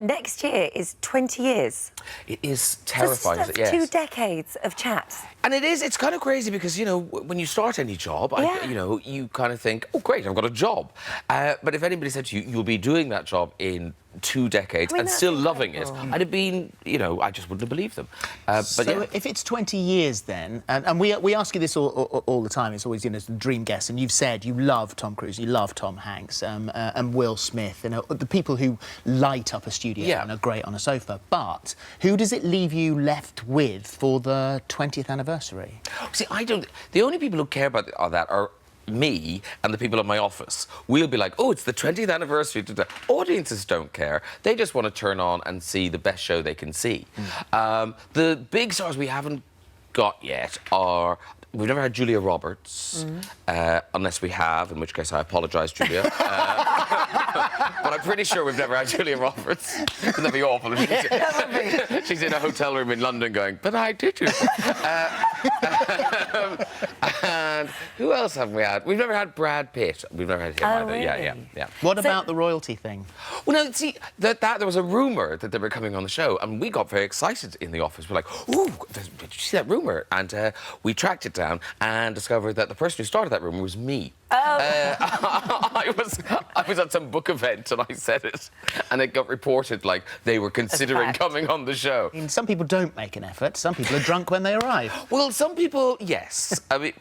Next year is 20 years. It is terrifying, That's isn't it? Yes. 2 decades of chat. And it's kind of crazy because, you know, when you start any job, you know, you kind of think, oh, great, I've got a job. But if anybody said to you, you'll be doing that job in 2 decades and still loving it, I'd have been, you know, I just wouldn't have believed them. So but yeah. if it's 20 years then, and we ask you this all the time, it's always, you know, the dream guest, and you've said you love Tom Cruise, you love Tom Hanks, and Will Smith, you know, the people who light up a studio and are great on a sofa. But who does it leave you left with for the 20th anniversary? See, I don't... The only people who care about that are me and the people in my office. We'll be like, oh, it's the 20th anniversary. Audiences don't care. They just want to turn on and see the best show they can see. The big stars we haven't got yet are... We've never had Julia Roberts, unless we have, in which case I apologise, Julia. But I'm pretty sure we've never had Julia Roberts. Wouldn't that be awful? She's in a hotel room in London going, but I did it. And who else have we had? We've never had Brad Pitt. We've never had him either. Really? Yeah. What about the royalty thing? Well, no, see, there was a rumour that they were coming on the show, and we got very excited in the office. We're like, ooh, did you see that rumour? And we tracked it down and discovered that the person who started that rumour was me. I was at some book event and I said it, and it got reported like they were considering coming on the show. I mean, some people don't make an effort. Some people are drunk when they arrive. Well, some people, yes. I mean,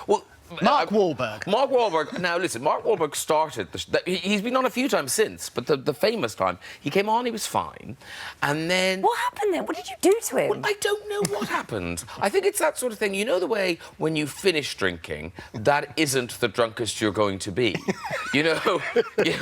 well... Mark Wahlberg. Mark Wahlberg. Now, listen, Mark Wahlberg started... he's been on a few times since, but the famous time, he came on, he was fine, and then... What happened then? What did you do to him? Well, I don't know what happened. I think it's that sort of thing. You know the way when you finish drinking, that isn't the drunkest you're going to be. You know,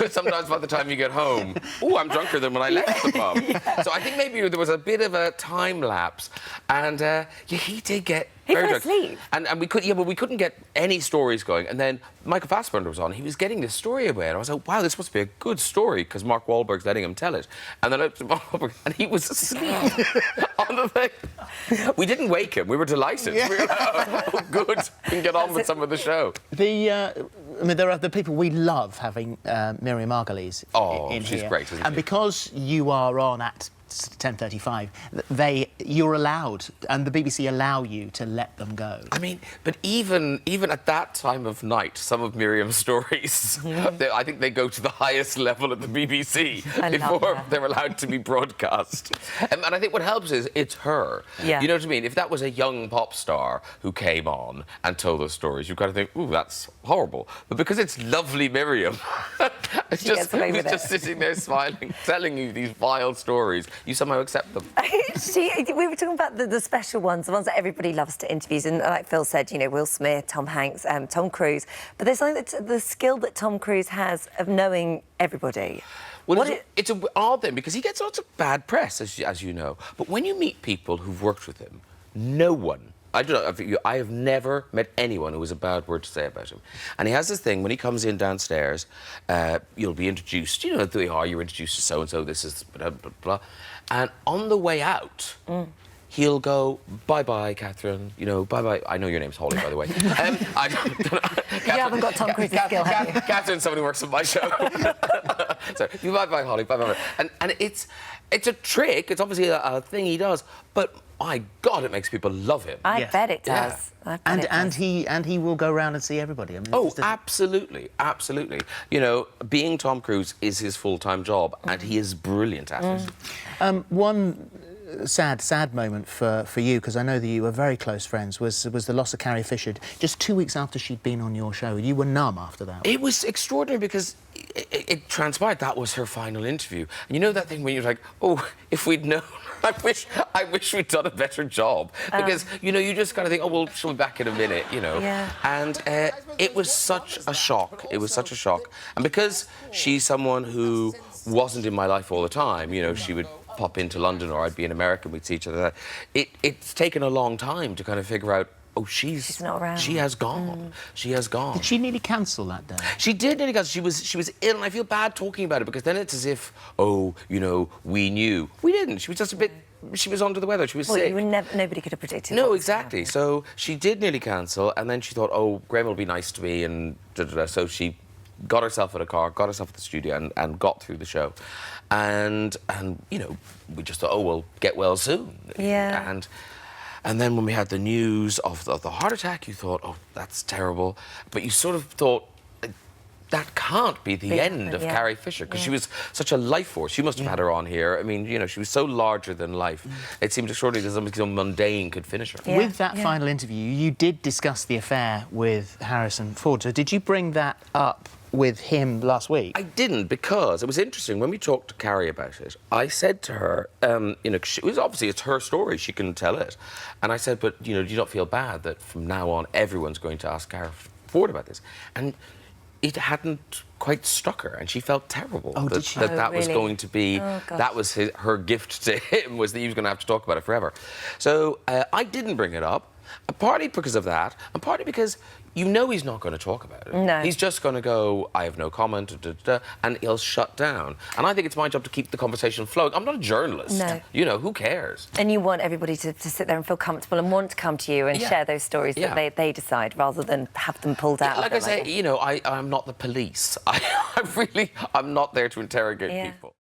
sometimes by the time you get home, oh, I'm drunker than when I left the pub. So I think maybe there was a bit of a time lapse, and he did get... He fell asleep. And we couldn't get any stories going. And then Michael Fassbender was on. He was getting this story away, and I was like, wow, this must be a good story because Mark Wahlberg's letting him tell it. And then I looked at Mark Wahlberg, and he was asleep on the thing. We didn't wake him. We were delighted. We were like, oh, good. We can get on with some of the show. I mean, there are the people we love having Miriam Margolyes in she's here. great, isn't she? And because you are on at 10:35, you're allowed, and the BBC allow you to let them go. I mean, but even at that time of night, some of Miriam's stories, I think they go to the highest level at the BBC before they're allowed to be broadcast. And I think what helps is it's her. Yeah. You know what I mean? If that was a young pop star who came on and told those stories, you've got to think, ooh, that's horrible. But because it's lovely Miriam, who's just sitting there smiling, telling you these vile stories, you somehow accept them. We were talking about the special ones, the ones that everybody loves to interview. And like Phil said, you know, Will Smith, Tom Hanks, Tom Cruise. But there's something that the skill that Tom Cruise has of knowing everybody. Well, it's an odd thing because he gets lots of bad press, as you know. But when you meet people who've worked with him, no one... I have never met anyone who has a bad word to say about him. And he has this thing, when he comes in downstairs, you'll be introduced, you know, you're introduced to so-and-so, this is blah, blah, blah. And on the way out, he'll go, bye-bye, Catherine, you know, bye-bye. I know your name's Holly, by the way. You haven't got Tom Cruise's skill, have you? Catherine's someone who works on my show. So, bye-bye, Holly, bye-bye. And it's a trick, it's obviously a thing he does, but... My God, it makes people love him. I bet it does. Yeah. And he will go round and see everybody. I mean, absolutely. You know, being Tom Cruise is his full-time job, and he is brilliant at it. One sad moment for you, because I know that you were very close friends, was the loss of Carrie Fisher. Just 2 weeks after she'd been on your show, you were numb after that. It was extraordinary because it transpired that was her final interview, and you know that thing when you're like, oh, if we'd known. I wish we'd done a better job because you know you just kind of think, oh well, she'll be back in a minute, you know. Yeah. And it was such a shock. It was such a shock, and because she's someone who wasn't in my life all the time, you know, she would pop into London or I'd be in America, we'd see each other. It's taken a long time to kind of figure out. Oh, she's not around. She has gone. She has gone. Did she nearly cancel that day? She did nearly cancel. She was ill, and I feel bad talking about it because then it's as if, oh, you know, we knew. We didn't. She was just a bit. She was under the weather. She was sick. Nobody could have predicted. No, exactly. So she did nearly cancel, and then she thought, oh, Graham will be nice to me, and so she got herself in a car, got herself at the studio, and got through the show. And you know, we just thought, oh, well, get well soon. Yeah. And then when we had the news of the heart attack, you thought, oh, that's terrible. But you sort of thought, that can't be the end of Carrie Fisher, because she was such a life force. You must have had her on here. I mean, you know, she was so larger than life. It seemed extraordinary that something so mundane could finish her. Yeah. With that final interview, you did discuss the affair with Harrison Ford. So did you bring that up with him last week? I didn't, because it was interesting. When we talked to Carrie about it, I said to her, you know, it was obviously, it's her story, she can tell it. And I said, but, you know, do you not feel bad that from now on everyone's going to ask Carrie Ford about this? And it hadn't quite struck her, and she felt terrible that was going to be, that was her gift to him, was that he was going to have to talk about it forever. So I didn't bring it up, partly because of that, and partly because you know he's not going to talk about it. No. He's just going to go, I have no comment, and he'll shut down. And I think it's my job to keep the conversation flowing. I'm not a journalist. No. You know, who cares? And you want everybody to sit there and feel comfortable and want to come to you and share those stories that they decide, rather than have them pulled out. Like I say, you know, I'm not the police. I'm not there to interrogate people.